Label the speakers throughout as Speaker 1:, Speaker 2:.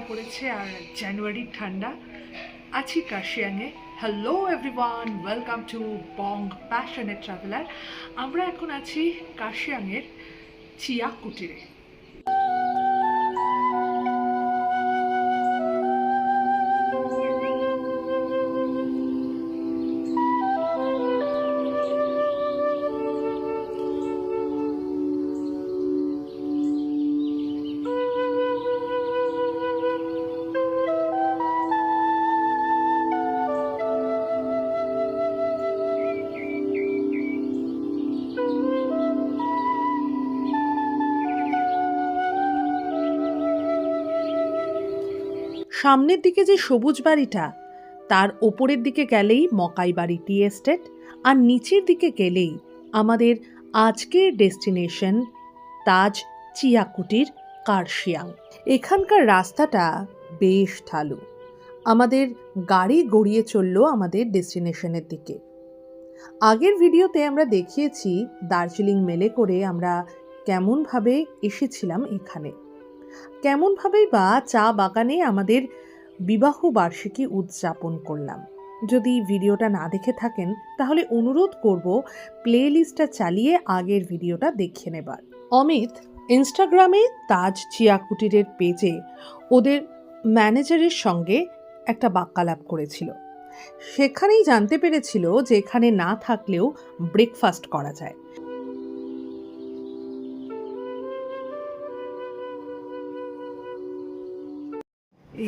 Speaker 1: পড়েছে আর জানুয়ারির ঠান্ডা। আছি কার্শিয়াংয়ে। Hello everyone, welcome to bong passionate traveller. আমরা এখন আছি কার্শিয়াংয়ের চিয়া কুটিরে। সামনের দিকে যে সবুজ বাড়িটা, তার ওপরের দিকে গেলেই মকাই বাড়ি টি এস্টেট, আর নিচের দিকে গেলেই আমাদের আজকের ডেস্টিনেশন তাজ চিয়া কুটির কার্শিয়াং। এখানকার রাস্তাটা বেশ ঢালু। আমাদের গাড়ি গড়িয়ে চলল আমাদের ডেস্টিনেশনের দিকে। আগের ভিডিওতে আমরা দেখিয়েছি দার্জিলিং মেলে করে আমরা কেমনভাবে এসেছিলাম এখানে, কেমনভাবেই বা চা বাগানে আমাদের বিবাহ বার্ষিকী উদযাপন করলাম। যদি ভিডিওটা না দেখে থাকেন তাহলে অনুরোধ করব প্লে লিস্টটা চালিয়ে আগের ভিডিওটা দেখে নেবার। অমিত ইনস্টাগ্রামে তাজ চিয়া কুটিরের পেজে ওদের ম্যানেজারের সঙ্গে একটা বাক্যালাপ করেছিল। সেখানেই জানতে পেরেছিল যে এখানে না থাকলেও ব্রেকফাস্ট করা যায়।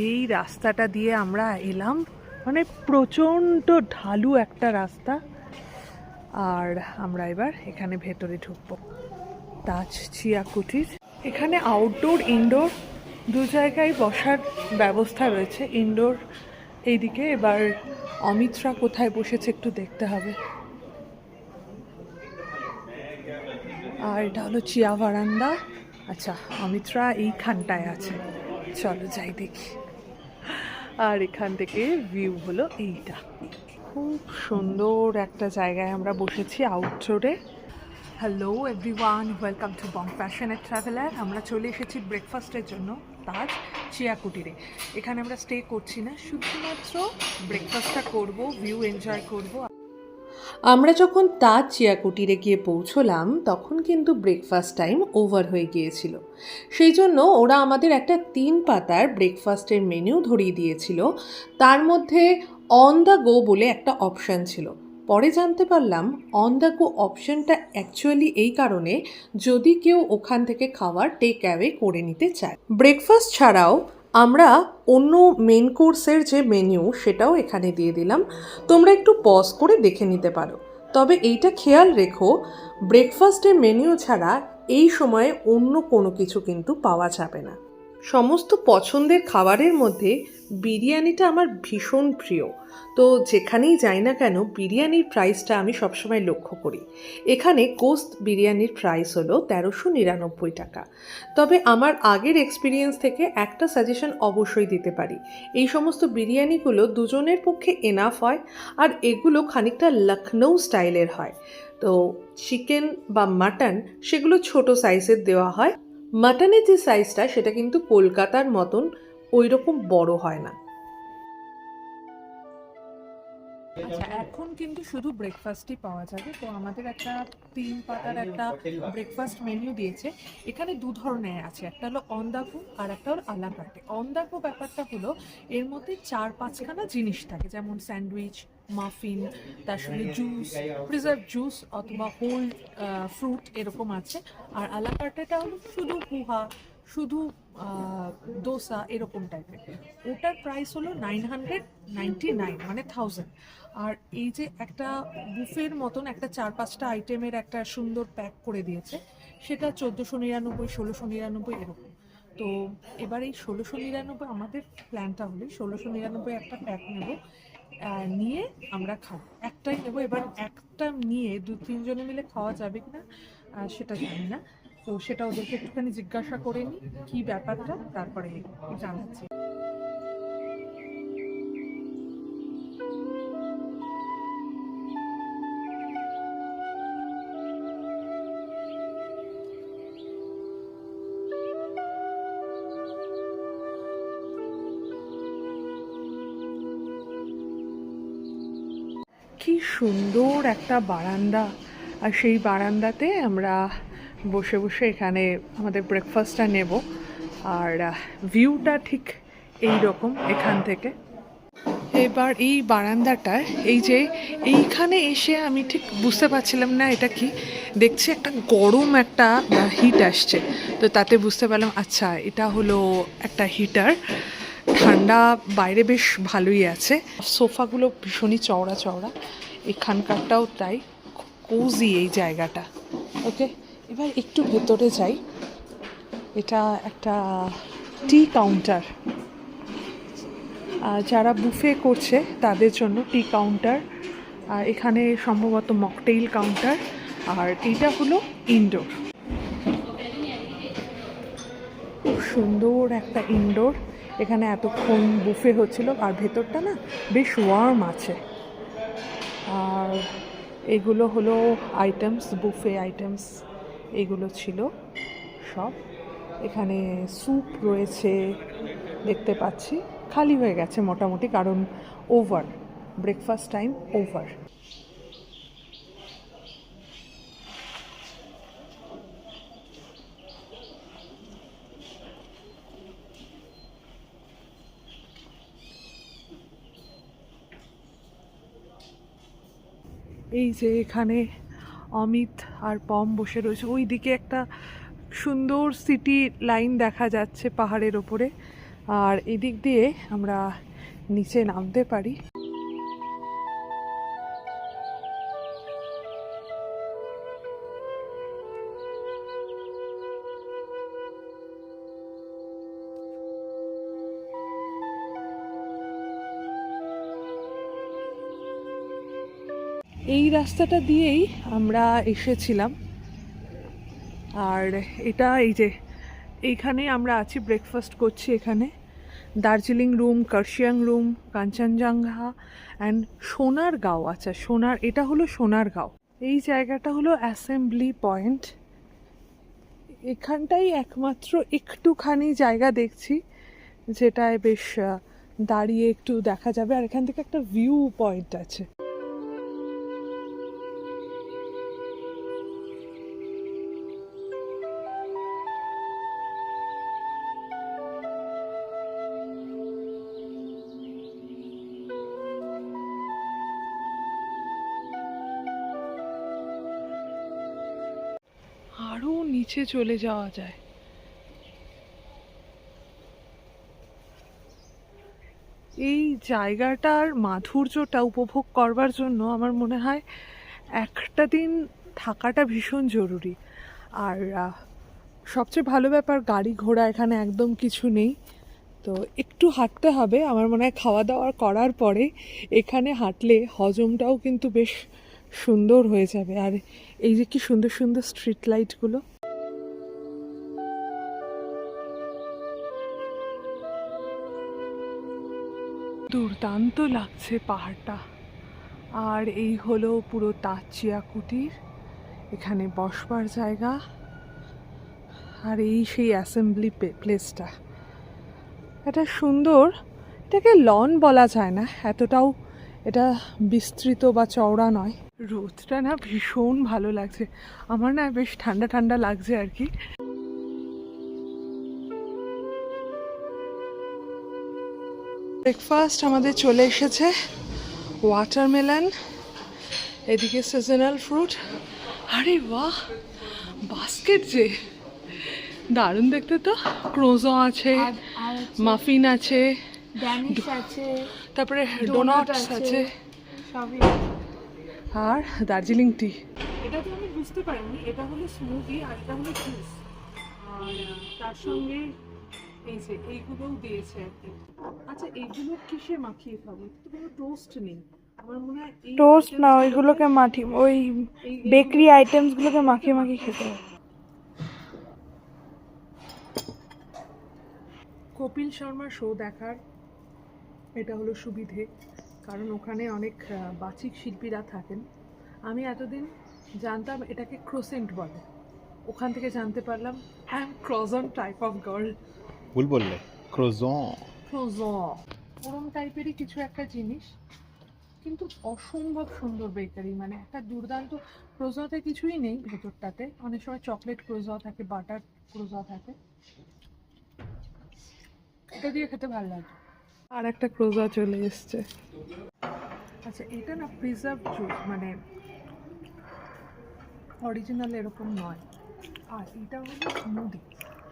Speaker 1: এই রাস্তাটা দিয়ে আমরা এলাম, মানে প্রচণ্ড ঢালু একটা রাস্তা। আর আমরা এবার এখানে ভেতরে ঢুকবো। তাজ চিয়া কুটির, এখানে আউটডোর ইনডোর দু জায়গায় বসার ব্যবস্থা রয়েছে। ইনডোর এইদিকে, এবার অমিতরা কোথায় বসেছে একটু দেখতে হবে। আর এটা হলো চিয়া বারান্দা। আচ্ছা, অমিতরা এইখানটায় আছে, চলো যাই দেখি। আর এখান থেকে ভিউ হলো এইটা। খুব সুন্দর একটা জায়গায় আমরা বসেছি, আউটডোরে। Hello everyone, welcome to bong passionate traveller. আমরা চলে এসেছি ব্রেকফাস্টের জন্য তাজ চিয়া কুটিরে। এখানে আমরা স্টে করছি না, শুধুমাত্র ব্রেকফাস্টটা করব, ভিউ এনজয় করব। আমরা যখন তাজ চিয়া কুটিরে গিয়ে পৌঁছলাম তখন কিন্তু ব্রেকফাস্ট টাইম ওভার হয়ে গিয়েছিল। সেই জন্য ওরা আমাদের একটা 3 পাতার ব্রেকফাস্টের মেনু ধরিয়ে দিয়েছিল। তার মধ্যে অন দ্য গো বলে একটা অপশান ছিল। পরে জানতে পারলাম অন দ্য গো অপশানটা অ্যাকচুয়ালি এই কারণে, যদি কেউ ওখান থেকে খাবার টেক অ্যাওয়ে করে নিতে চায়। ব্রেকফাস্ট ছাড়াও আমরা অন্য মেন কোর্সের যে মেনু সেটাও এখানে দিয়ে দিলাম, তোমরা একটু পজ করে দেখে নিতে পারো। তবে এইটা খেয়াল রেখো, ব্রেকফাস্টের মেনু ছাড়া এই সময়ে অন্য কোনো কিছু কিন্তু পাওয়া যাবে না। সমস্ত পছন্দের খাবারের মধ্যে বিরিয়ানিটা আমার ভীষণ প্রিয়, তো যেখানেই যাই না কেন বিরিয়ানির প্রাইসটা আমি সবসময় লক্ষ্য করি। এখানে গোস্ত বিরিয়ানির প্রাইস হলো 1399 টাকা। তবে আমার আগের এক্সপিরিয়েন্স থেকে একটা সাজেশন অবশ্যই দিতে পারি, এই সমস্ত বিরিয়ানিগুলো দুজনের পক্ষে এনাফ হয়, আর এগুলো খানিকটা লখনৌ স্টাইলের হয়। তো চিকেন বা মাটন সেগুলো ছোট সাইজের দেওয়া হয়। মাটনের যে সাইজটা সেটা কিন্তু কলকাতার মতন ওই রকম বড় হয় না। আচ্ছা, এখন কিন্তু শুধু ব্রেকফাস্টই পাওয়া যাবে। তো আমাদের একটা 3 পাতার একটা ব্রেকফাস্ট মেনু দিয়েছে। এখানে দু ধরনের আছে, একটা হলো অন দ্য গো আর একটা হলো আলা কার্টে। অন দ্য গো ব্যাপারটা হলো এর মধ্যে 4-5খানা জিনিস থাকে, যেমন স্যান্ডউইচ, মাফিন, তার সঙ্গে জুস, প্রিজার্ভ জুস অথবা হোল ফ্রুট এরকম আছে। আর আলা কার্টেটা হলো শুধু পোহা, শুধু দোসা এরকম টাইপের। ওটার প্রাইস হলো 999, মানে 1000। আর এই যে একটা বুফের মতন একটা 4-5টা আইটেমের একটা সুন্দর প্যাক করে দিয়েছে, সেটা 1499, 1699 এরকম। তো এবার এই 1699 আমাদের প্ল্যানটা হলে 1699 একটা প্যাক নেব, নিয়ে আমরা খাবো। একটাই নেবো। এবার একটা নিয়ে 2-3 জনে মিলে খাওয়া যাবে কিনা সেটা জানি না। তো সেটা ওদেরকে একটুখানি জিজ্ঞাসা করে নিই কী ব্যাপারটা, তারপরে জানাচ্ছি। কি সুন্দর একটা বারান্দা, আর সেই বারান্দাতে আমরা বসে বসে এখানে আমাদের ব্রেকফাস্টটা নেব। আর ভিউটা ঠিক এই রকম এখান থেকে। এবার এই বারান্দাটায় এই যে এইখানে এসে আমি ঠিক বুঝতে পারছিলাম না এটা কি, দেখছি একটা গরম একটা হিট আসছে, তো তাতে বুঝতে পারলাম আচ্ছা এটা হলো একটা হিটার। ঠান্ডা বাইরে বেশ ভালোই আছে, সোফাগুলো ভীষণই চওড়া চওড়া, এখানকারটাও তাই, কোজি এই জায়গাটা। ওকে, এবার একটু ভেতরে যাই। এটা একটা টি কাউন্টার, যারা বুফে করছে তাদের জন্য টি কাউন্টার, এখানে সম্ভবত মকটেইল কাউন্টার, আর এইটা হলো ইনডোর। খুব সুন্দর একটা ইনডোর, এখানে এতক্ষণ বুফে হচ্ছিল, আর ভেতরটা না বেশ ওয়ার্ম আছে। আর এগুলো হলো আইটেমস, বুফে আইটেমস এগুলো ছিল সব। এখানে স্যুপ রয়েছে দেখতে পাচ্ছি, খালি হয়ে গেছে মোটামুটি, কারণ ওভার, ব্রেকফাস্ট টাইম ওভার। এই যে এখানে অমিত আর পম বসে রয়েছে, ওই দিকে একটা সুন্দর সিটি লাইন দেখা যাচ্ছে পাহাড়ের ওপরে, আর এদিক দিয়ে আমরা নিচে নামতে পারি। এই রাস্তাটা দিয়েই আমরা এসেছিলাম, আর এটা এই যে এইখানে আমরা আছি, ব্রেকফাস্ট করছি এখানে। Darjeeling room, Kurseong room, Kanchenjunga and Sonargaon. আচ্ছা এটা হলো সোনারগাঁও। এই জায়গাটা হলো অ্যাসেম্বলি পয়েন্ট, এখানটাই একমাত্র একটুখানি জায়গা দেখছি যেটায় বেশ দাঁড়িয়ে একটু দেখা যাবে, আর এখান থেকে একটা ভিউ পয়েন্ট আছে। আরো নিচে চলে যাওয়া যায়। এই জায়গাটার মাধুর্যটা উপভোগ করবার জন্য আমার মনে হয় একটা দিন থাকাটা ভীষণ জরুরি। আর সবচেয়ে ভালো ব্যাপার, গাড়ি ঘোড়া এখানে একদম কিছু নেই, তো একটু হাঁটতে হবে। আমার মনে হয় খাওয়া দাওয়া করার পরে এখানে হাঁটলে হজমটাও কিন্তু বেশ সুন্দর হয়ে যাবে। আর এই যে কি সুন্দর সুন্দর স্ট্রিট লাইটগুলো, দুর্দান্ত লাগছে পাহাড়টা। আর এই হলো পুরো তাজচিয়া কুটির, এখানে বসবার জায়গা, আর এই সেই অ্যাসেম্বলি প্লেসটা। এটা সুন্দর, এটাকে লন বলা যায় না, এতটাও এটা বিস্তৃত বা চওড়া নয়। রোদটা না ভীষণ ভালো লাগছে, আমার না বেশ ঠান্ডা ঠান্ডা লাগছে আর কি। ব্রেকফাস্ট আমাদের চলে এসেছে, ওয়াটারমেলন, এদিকে সিজনাল ফ্রুট। আরে বাহ, বাস্কেট যে দারুণ দেখতে তো। ক্রোজো আছে, মাফিন আছে, তারপরে ডোনাটস আছে, আর দার্জিলিং টি। এটা তো আমি বুঝতে পারিনি, এটা হলো স্মুদি আর এটা হলো জুস, আর তার সঙ্গে এই যে এইগুলোও দিয়েছে আর কি। আচ্ছা এইগুলো কিসে মাখিয়ে খাবো? তো কোনো টোস্ট নেই আমার মনে হয়।
Speaker 2: টোস্ট না, ওইগুলোকে ওই বেকারি আইটেমস গুলোকে মাখিয়ে মাখিয়ে খেতে হবে।
Speaker 1: কপিল শর্মা শো দেখার এটা হলো সুবিধে, কারণ ওখানে অনেক বাচিক শিল্পীরা থাকেন। আমি এতদিন জানতাম এটাকে ক্রোসেন্ট বলে, ওখান থেকে জানতে পারলাম আই এম ক্রজন টাইপ অফ গার্ল।
Speaker 3: ভুল বললে, ক্রোজন।
Speaker 1: ক্রোজন ওরম টাইপেরই কিছু একটা জিনিস, কিন্তু অসম্ভব সুন্দর বেকারি, মানে একটা দুর্দান্ত। ক্রোজাতে কিছুই নেই ভেতরটাতে, অনেক সময় চকলেট ক্রোজা থাকে, বাটার ক্রোজা থাকে, এটা দিয়ে খেতে ভালো লাগে। আর একটা ক্রোজা চলে এসছে। আচ্ছা, এটা না প্রিজার্ভ জুস, মানে অরিজিনাল এরকম নয়। আর এটা হলো স্মুদি।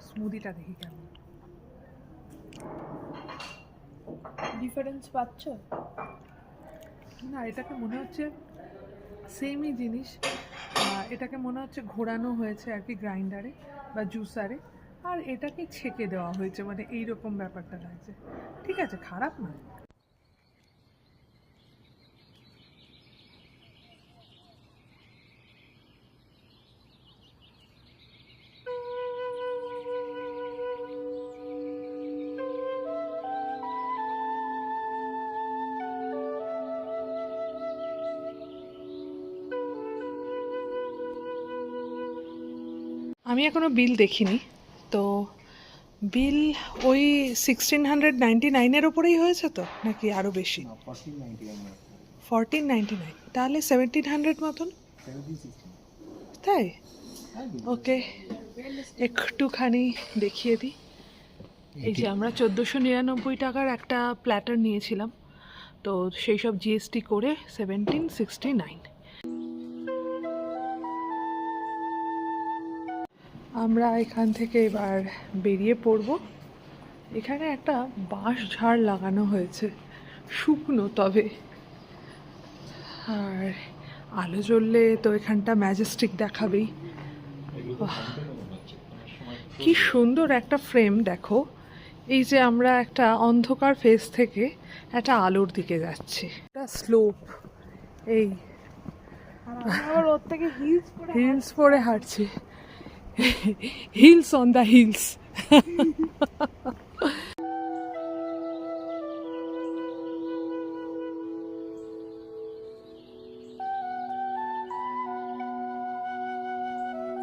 Speaker 1: স্মুদিটা দেখি কেমন।
Speaker 2: ডিফারেন্স পাচ্ছ?
Speaker 1: না, এটাকে মনে হচ্ছে সেমই জিনিস। এটাকে মনে হচ্ছে ঘোরানো হয়েছে আর কি গ্রাইন্ডারে বা জুসারে, আর এটাকে ছেঁকে দেওয়া হয়েছে, মানে এইরকম ব্যাপারটা লাগছে। ঠিক আছে, খারাপ না। আমি এখনো বিল দেখিনি, তো বিল ওই 1699-এর ওপরেই হয়েছে তো, নাকি আরও বেশি? 1499, তাহলে 1700 মতন, তাই? ওকে, একটুখানি দেখিয়ে দিই। এই যে আমরা 1499 টাকার একটা প্ল্যাটার নিয়েছিলাম, তো সেই সব জিএসটি করে 1769। আমরা এখান থেকে এবার বেরিয়ে পড়ব। এখানে একটা বাঁশ ঝাড় লাগানো হয়েছে, শুকনো তবে। আর আলো জ্বললে তো এখানটা ম্যাজেস্টিক দেখাবেই। কি সুন্দর একটা ফ্রেম দেখো। এই যে আমরা একটা অন্ধকার ফেস থেকে একটা আলোর দিকে যাচ্ছি, একটা স্লোপ। এই
Speaker 2: আবার ওর থেকে
Speaker 1: হিলস পরে হাঁটছি, হিলস অন দ্য হিলস।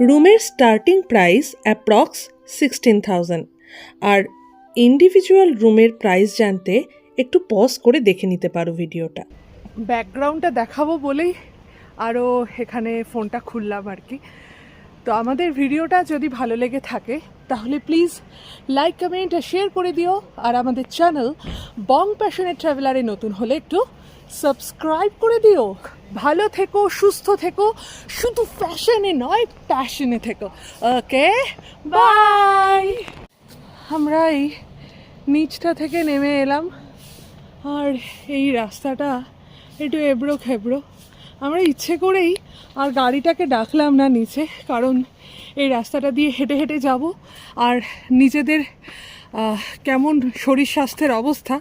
Speaker 3: রুমের স্টার্টিং প্রাইস অ্যাপ্রক্স 16,000, আর ইন্ডিভিজুয়াল রুমের প্রাইস জানতে একটু পজ করে দেখে নিতে পারো ভিডিওটা।
Speaker 1: ব্যাকগ্রাউন্ডটা দেখাবো বলেই আরও এখানে ফোনটা খুললাম আর কি। তো আমাদের ভিডিওটা যদি ভালো লেগে থাকে তাহলে প্লিজ লাইক, কমেন্ট আর শেয়ার করে দিও। আর আমাদের চ্যানেল বং প্যাশনেট ট্রাভেলারে নতুন হলে একটু সাবস্ক্রাইব করে দিও। ভালো থেকো, সুস্থ থেকো, শুধু ফ্যাশনে নয় প্যাশনে থেকো। ওকে, বাই। আমরা এই নিচটা থেকে নেমে এলাম, আর এই রাস্তাটা একটু এবড়ো খেবড়ো। আমরা ইচ্ছে করেই আর গাড়িটাকে ডাকলাম না নিচে, কারণ এই রাস্তাটা দিয়ে হেঁটে হেঁটে যাব, আর নিজেদের কেমন শরীর স্বাস্থ্যের অবস্থা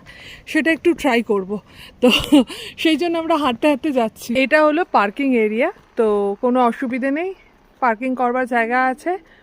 Speaker 1: সেটা একটু ট্রাই করব। তো সেই জন্য আমরা হাঁটতে হাঁটতে যাচ্ছি। এটা হলো পার্কিং এরিয়া, তো কোনো অসুবিধে নেই, পার্কিং করবার জায়গা আছে।